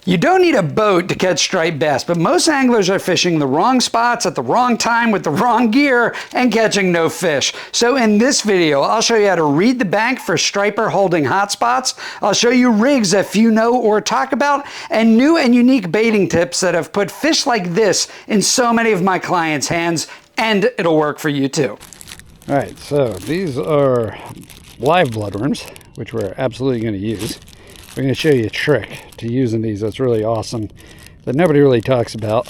You don't need a boat to catch striped bass, but most anglers are fishing the wrong spots at the wrong time with the wrong gear and catching no fish. So in this video, I'll show you how to read the bank for striper holding hot spots. I'll show you rigs that few know or talk about, and new and unique baiting tips that have put fish like this in so many of my clients' hands, and it'll work for you too. All right, so these are live bloodworms, which we're absolutely going to use. We're going to show you a trick to using these that's really awesome that nobody really talks about.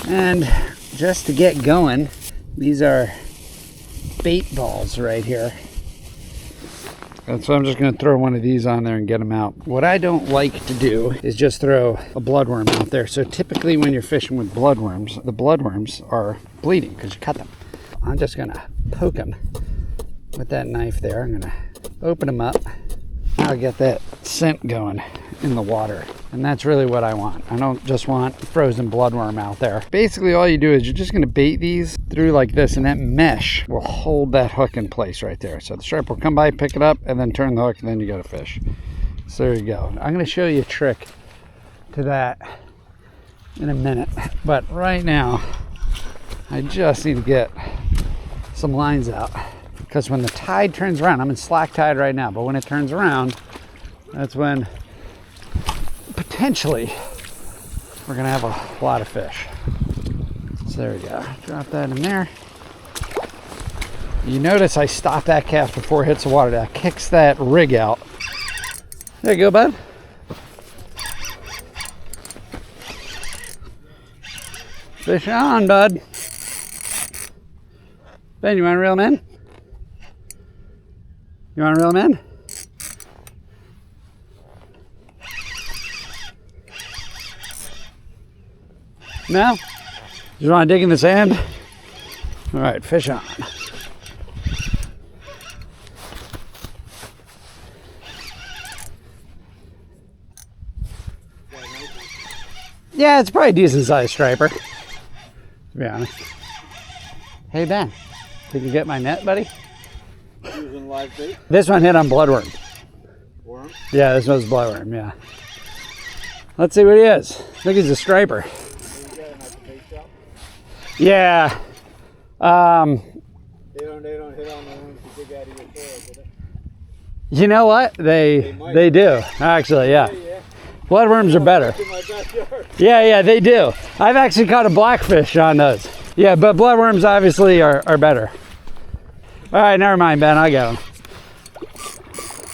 And just to get going, these are bait balls right here. And so I'm just going to throw one of these on there and get them out. What I don't like to do is just throw a bloodworm out there. So typically when you're fishing with bloodworms, the bloodworms are bleeding because you cut them. I'm just going to poke them with that knife there. I'm going to open them up. I'll get that scent going in the water, and that's really what I want. I don't just want frozen bloodworm out there. Basically all you do is you're just going to bait these through like this, and that mesh will hold that hook in place right there. So the striper will come by, pick it up, and then turn the hook, and then you got a fish. So there you go. I'm going to show you a trick to that in a minute, but right now I just need to get some lines out. Because when the tide turns around, I'm in slack tide right now, but when it turns around, that's when potentially we're gonna have a lot of fish. So there we go. Drop that in there. You notice I stop that cast before it hits the water. That kicks that rig out. There you go, bud. Fish on, bud. Ben, you want to reel him in? You want to reel him in? No? You want to dig in the sand? All right, fish on. Yeah, it's probably a decent sized striper, to be honest. Hey Ben, did you get my net, buddy? Using live bait? This one hit on bloodworm. Worm? Yeah, this one's bloodworm, yeah. Let's see what he is. I think he's a striper. Yeah. They don't hit on the ones you dig out of your tail, do they? You know what? They do, actually, yeah. Bloodworms are better. Yeah, they do. I've actually caught a blackfish on those. Yeah, but bloodworms obviously are better. All right, never mind, Ben. I got them.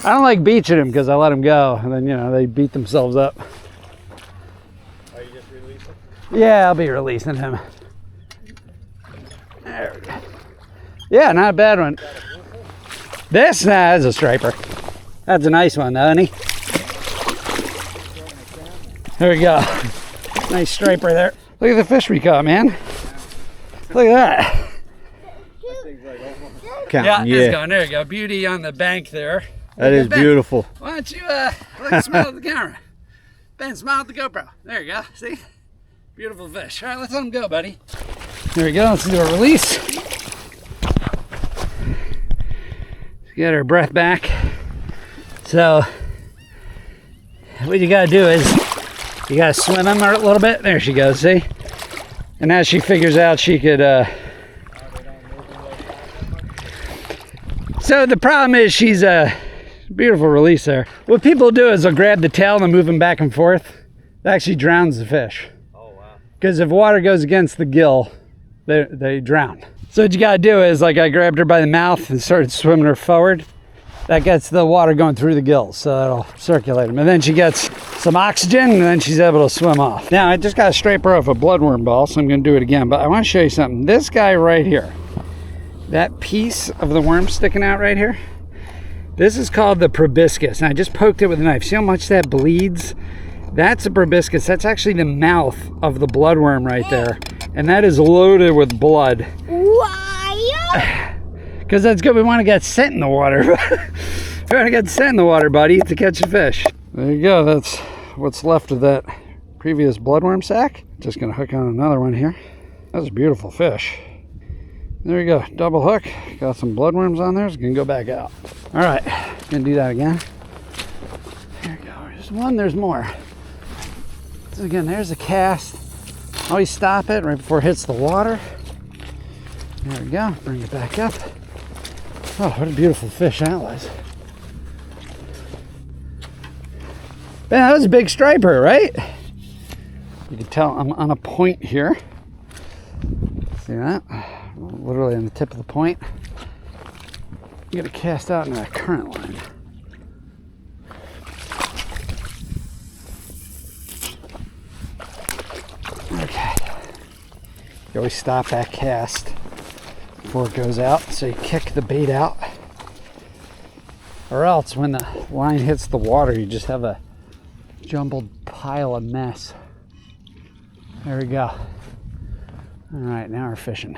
I don't like beaching them because I let them go, and then, you know, they beat themselves up. Are you just releasing? Yeah, I'll be releasing him. There we go. Yeah, not a bad one. This, nah, is a striper. That's a nice one, though, isn't he? There we go. Nice striper there. Look at the fish we caught, man. Look at that. Yeah, it's going. There you go. Beauty on the bank there. That is beautiful. Why don't you smile at the camera? Ben, smile at the GoPro. There you go. See? Beautiful fish. All right, let's let him go, buddy. There we go. Let's do a release. Get our breath back. So what you gotta do is you gotta swim him a little bit. There she goes, see? And as she figures out she could so the problem is she's a beautiful release there. What people do is they'll grab the tail and move them back and forth. It actually drowns the fish. Oh, wow. Because if water goes against the gill, they drown. So what you gotta do is, like, I grabbed her by the mouth and started swimming her forward. That gets the water going through the gills, so that'll circulate them. And then she gets some oxygen, and then she's able to swim off. Now, I just got to stripe her off a bloodworm ball, so I'm gonna do it again. But I want to show you something. This guy right here, that piece of the worm sticking out right here, this is called the proboscis. And I just poked it with a knife. See how much that bleeds? That's a proboscis. That's actually the mouth of the bloodworm right there. And that is loaded with blood. Why? Because that's good. We want to get scent in the water. We want to get scent in the water, buddy, to catch a fish. There you go. That's what's left of that previous bloodworm sack. Just going to hook on another one here. That's a beautiful fish. There you go. Double hook. Got some bloodworms on there. It's going to go back out. All right. Going to do that again. There you go. There's one. There's more. So again, there's a cast. Always stop it right before it hits the water. There we go. Bring it back up. Oh, what a beautiful fish that was. Man, that was a big striper, right? You can tell I'm on a point here. See that? Literally on the tip of the point. I'm gonna cast out into that current line. Okay. You always stop that cast before it goes out, so you kick the bait out. Or else when the line hits the water, you just have a jumbled pile of mess. There we go. All right, now we're fishing.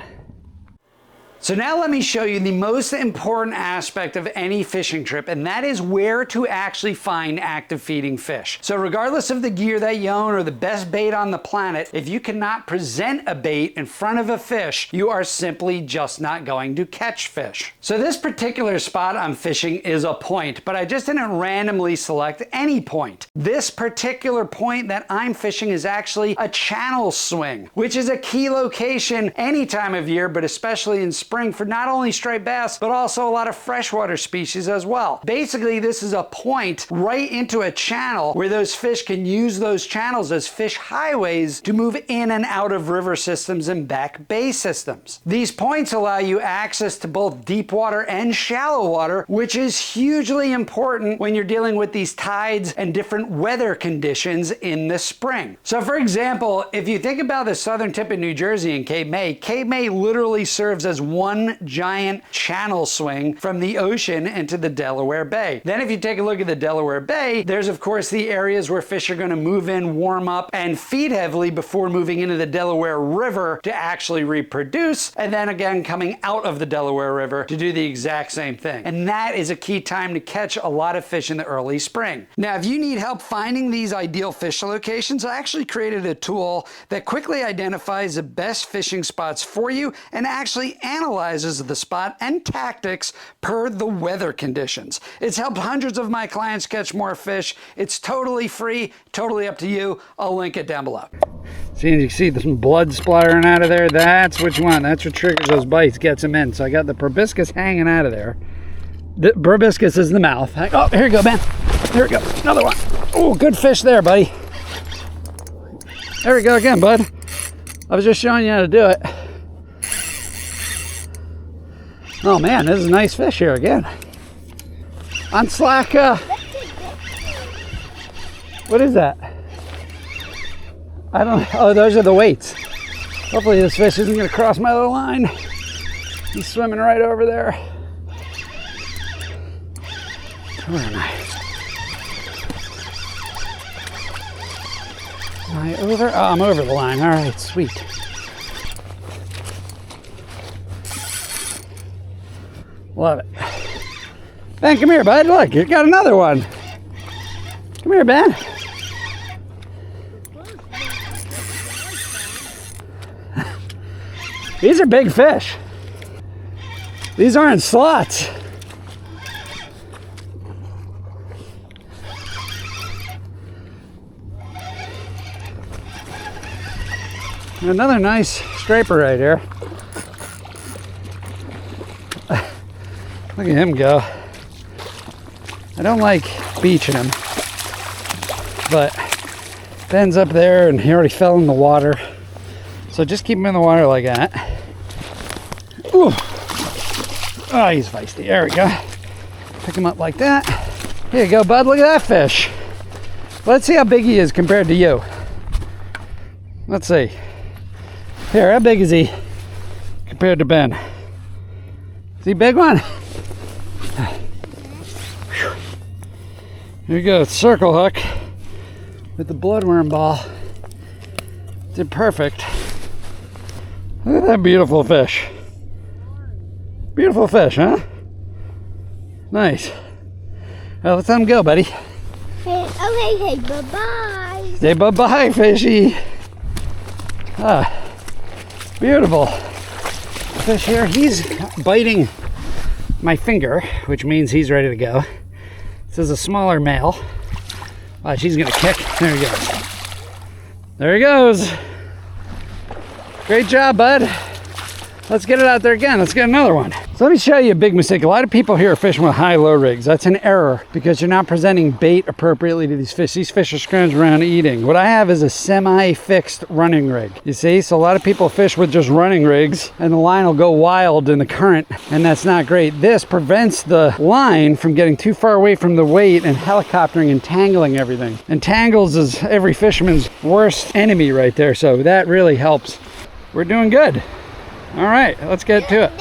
So now let me show you the most important aspect of any fishing trip, and that is where to actually find active feeding fish. So regardless of the gear that you own or the best bait on the planet, if you cannot present a bait in front of a fish, you are simply just not going to catch fish. So this particular spot I'm fishing is a point, but I just didn't randomly select any point. This particular point that I'm fishing is actually a channel swing, which is a key location any time of year, but especially in spring for not only striped bass, but also a lot of freshwater species as well. Basically, this is a point right into a channel where those fish can use those channels as fish highways to move in and out of river systems and back bay systems. These points allow you access to both deep water and shallow water, which is hugely important when you're dealing with these tides and different weather conditions in the spring. So for example, if you think about the southern tip of New Jersey and Cape May literally serves as one giant channel swing from the ocean into the Delaware Bay. Then if you take a look at the Delaware Bay, there's of course the areas where fish are going to move in, warm up, and feed heavily before moving into the Delaware River to actually reproduce, and then again coming out of the Delaware River to do the exact same thing. And that is a key time to catch a lot of fish in the early spring. Now, if you need help finding these ideal fish locations, I actually created a tool that quickly identifies the best fishing spots for you and actually analyzes the spot and tactics per the weather conditions. It's helped hundreds of my clients catch more fish. It's totally free, totally up to you. I'll link it down below. See, you see some blood splattering out of there? That's what you want. That's what triggers those bites, gets them in. So I got the proboscis hanging out of there. The proboscis is the mouth. Oh, here you go, man. Here we go. Another one. Oh, good fish there, buddy. There we go again, bud. I was just showing you how to do it. Oh man, this is a nice fish here again. On slack, what is that? I don't know. Oh, those are the weights. Hopefully this fish isn't gonna cross my other line. He's swimming right over there. Where am I? Am I over? Oh, I'm over the line. All right, sweet. Love it. Ben, come here, bud. Look, you got another one. Come here, Ben. These are big fish. These aren't slots. Another nice striper right here. Look at him go. I don't like beaching him, but Ben's up there and he already fell in the water. So just keep him in the water like that. Ooh. Oh, he's feisty. There we go. Pick him up like that. Here you go, bud. Look at that fish. Let's see how big he is compared to you. Let's see. Here, how big is he compared to Ben? Is he a big one? Here you go, circle hook with the bloodworm ball. Did perfect. Look at that beautiful fish. Beautiful fish, huh? Nice. Well, let's let him go, buddy. Okay, bye-bye. Say bye-bye, fishy. Ah, beautiful fish here. He's biting my finger, which means he's ready to go. This is a smaller male. Watch, he's gonna kick. There he goes. There he goes. Great job, bud. Let's get it out there again. Let's get another one. So let me show you a big mistake. A lot of people here are fishing with high-low rigs. That's an error because you're not presenting bait appropriately to these fish. These fish are scrounging around eating. What I have is a semi-fixed running rig. You see? So a lot of people fish with just running rigs and the line will go wild in the current, and that's not great. This prevents the line from getting too far away from the weight and helicoptering and tangling everything. And tangles is every fisherman's worst enemy right there. So that really helps. We're doing good. All right, let's get to it.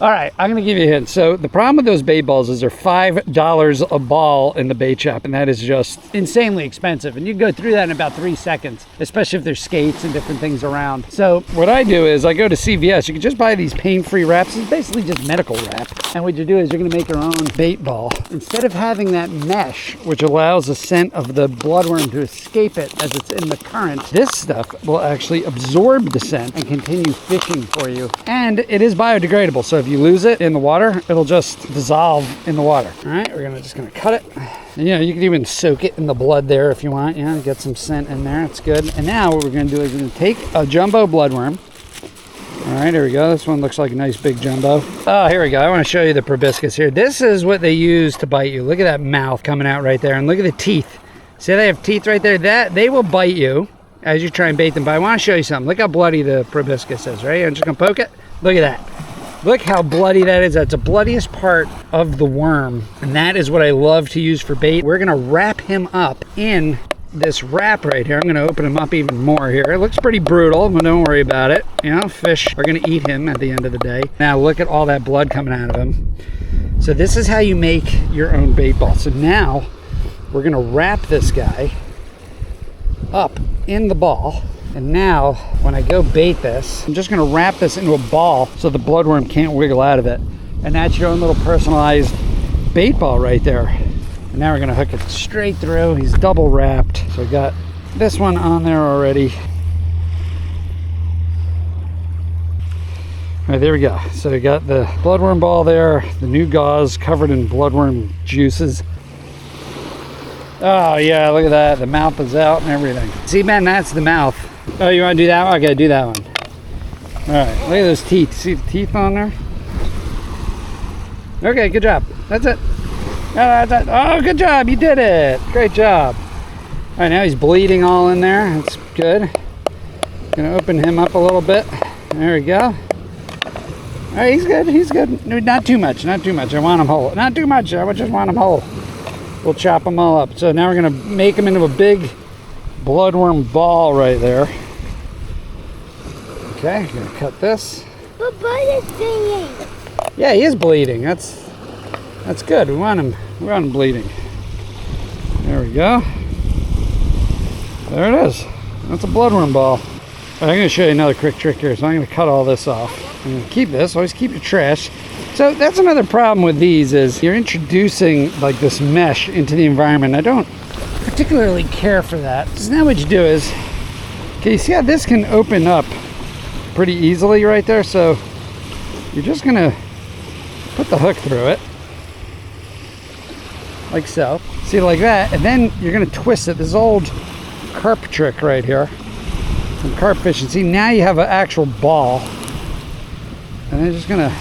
All right, I'm gonna give you a hint. So the problem with those bait balls is they're $5 a ball in the bait shop, and that is just insanely expensive. And you can go through that in about 3 seconds, especially if there's skates and different things around. So what I do is I go to CVS. You can just buy these pain-free wraps. It's basically just medical wrap. And what you do is you're gonna make your own bait ball. Instead of having that mesh, which allows the scent of the bloodworm to escape it as it's in the current, this stuff will actually absorb the scent and continue fishing for you. And it is biodegradable, so if you lose it in the water, it'll just dissolve in the water. All right, we're just gonna cut it. And, you know, you can even soak it in the blood there if you want. You know, get some scent in there. It's good. And now what we're gonna do is we're gonna take a jumbo bloodworm. All right, here we go. This one looks like a nice big jumbo. Oh, here we go. I want to show you the proboscis here. This is what they use to bite you. Look at that mouth coming out right there, and look at the teeth. See how they have teeth right there? That they will bite you as you try and bait them. But I want to show you something. Look how bloody the proboscis is, right? I'm just gonna poke it. Look at that. Look how bloody that is. That's the bloodiest part of the worm. And that is what I love to use for bait. We're gonna wrap him up in this wrap right here. I'm gonna open him up even more here. It looks pretty brutal, but don't worry about it. You know, fish are gonna eat him at the end of the day. Now look at all that blood coming out of him. So this is how you make your own bait ball. So now we're gonna wrap this guy up in the ball. And now, when I go bait this, I'm just gonna wrap this into a ball so the bloodworm can't wiggle out of it. And that's your own little personalized bait ball right there. And now we're gonna hook it straight through. He's double wrapped. So I got this one on there already. All right, there we go. So we got the bloodworm ball there, the new gauze covered in bloodworm juices. Oh yeah, look at that. The mouth is out and everything. See, man, that's the mouth. Oh, you want to do that one? Okay, do that one. All right, look at those teeth. See the teeth on there? Okay, good job. That's it. Oh, good job. You did it. Great job. All right, now he's bleeding all in there. That's good. Gonna open him up a little bit. There we go. All right, he's good. He's good. No, not too much. Not too much. I want him whole. Not too much. I just want him whole. We'll chop them all up. So now we're gonna make them into a big bloodworm ball right there. Okay, I'm gonna cut this. But Bud is bleeding. Yeah, he is bleeding. That's good. We want him bleeding. There we go. There it is. That's a bloodworm ball. I'm gonna show you another quick trick here. So I'm gonna cut all this off. I'm gonna keep this. Always keep your trash. So that's another problem with these is you're introducing like this mesh into the environment. I don't particularly care for that. So now what you do is, okay, you see how this can open up pretty easily right there? So you're just gonna put the hook through it, like so. See, like that, and then you're gonna twist it. This old carp trick right here from carp fishing. See, now you have an actual ball, and then just gonna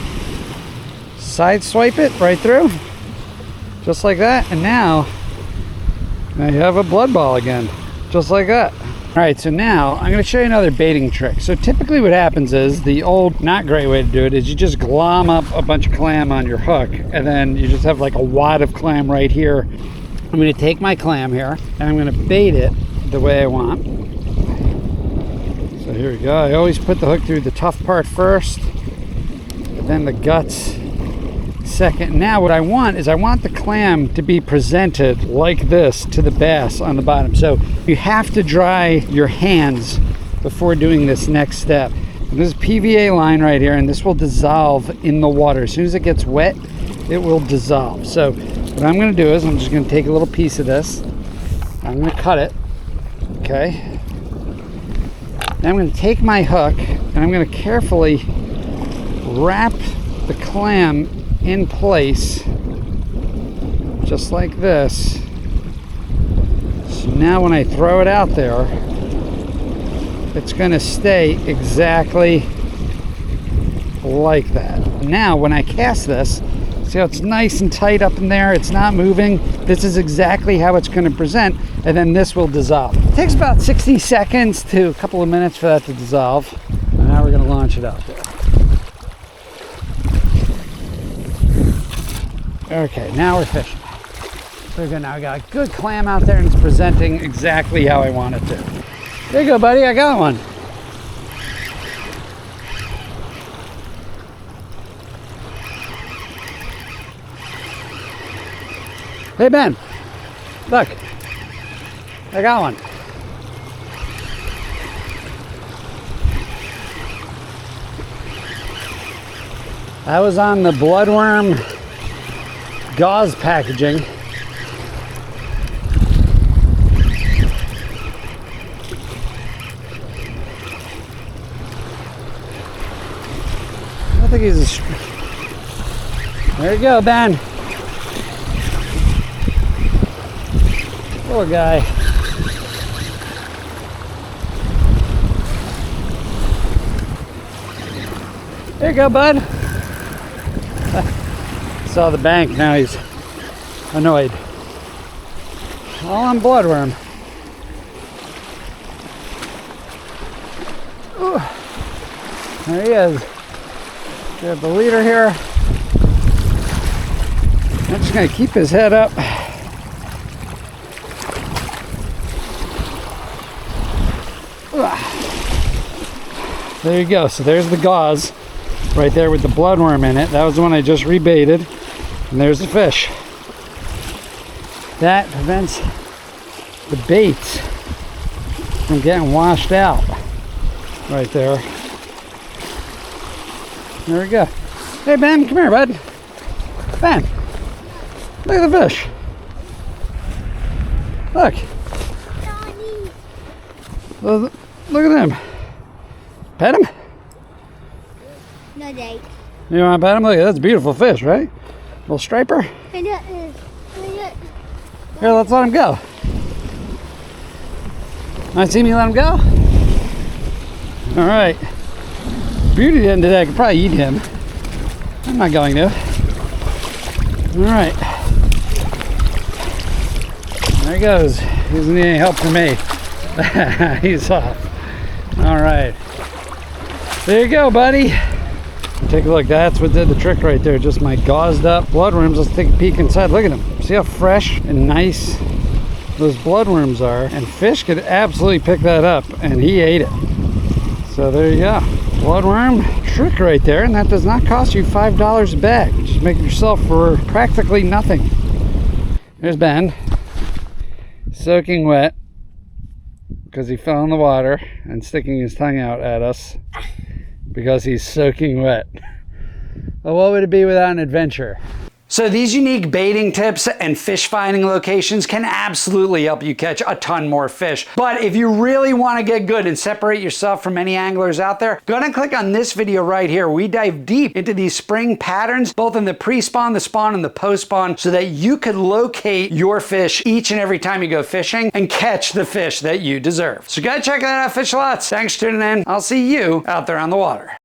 side swipe it right through, just like that, and now you have a blood ball again, just like that. All right, so now I'm going to show you another baiting trick. So typically what happens is, the old, not great way to do it, is you just glom up a bunch of clam on your hook, and then you just have like a wad of clam right here. I'm going to take my clam here, and I'm going to bait it the way I want. So here we go. I always put the hook through the tough part first, but then the guts second. Now what I want is I want the clam to be presented like this to the bass on the bottom. So you have to dry your hands before doing this next step. And this is PVA line right here, and this will dissolve in the water. As soon as it gets wet, it will dissolve. So what I'm going to do is I'm just going to take a little piece of this. I'm going to cut it. Okay. Now I'm going to take my hook and I'm going to carefully wrap the clam in place just like this. So now when I throw it out there, it's going to stay exactly like that. Now when I cast this, see how it's nice and tight up in there, it's not moving. This is exactly how it's going to present, and then this will dissolve. It takes about 60 seconds to a couple of minutes for that to dissolve. And now we're going to launch it out there. Okay, now we're fishing. There we go. Now I got a good clam out there and it's presenting exactly how I want it to. There you go, buddy, I got one. Hey Ben, look, I got one. That was on the bloodworm gauze packaging. I think he's there you go, Ben. Poor guy. There you go, bud. Saw the bank, now he's annoyed. All on bloodworm. Ooh. There he is. Got the leader here. I'm just going to keep his head up. There you go. So there's the gauze right there with the bloodworm in it. That was the one I just rebaited. And there's the fish. That prevents the bait from getting washed out. Right there. There we go. Hey Ben, come here, bud. Ben, look at the fish. Look. Look at him. Pet him? No, Dad. You want to pet him? Look, that's a beautiful fish, right? Little striper. Here, let's let him go. Want to see me let him go? All right. Beauty at the end of the day, I could probably eat him. I'm not going to. All right. There he goes. He doesn't need any help from me. He's off. All right. There you go, buddy. Take a look. That's what did the trick right there. Just my gauzed up bloodworms. Let's take a peek inside. Look at them. See how fresh and nice those bloodworms are. And fish could absolutely pick that up, and he ate it. So there you go. Bloodworm trick right there, and that does not cost you $5 a bag. Just make it yourself for practically nothing. There's Ben, soaking wet because he fell in the water and sticking his tongue out at us because he's soaking wet. Well, what would it be without an adventure? So these unique baiting tips and fish finding locations can absolutely help you catch a ton more fish. But if you really want to get good and separate yourself from any anglers out there, go ahead and click on this video right here. We dive deep into these spring patterns, both in the pre-spawn, the spawn, and the post-spawn, so that you could locate your fish each and every time you go fishing and catch the fish that you deserve. So go check that out, Fish Lots. Thanks for tuning in. I'll see you out there on the water.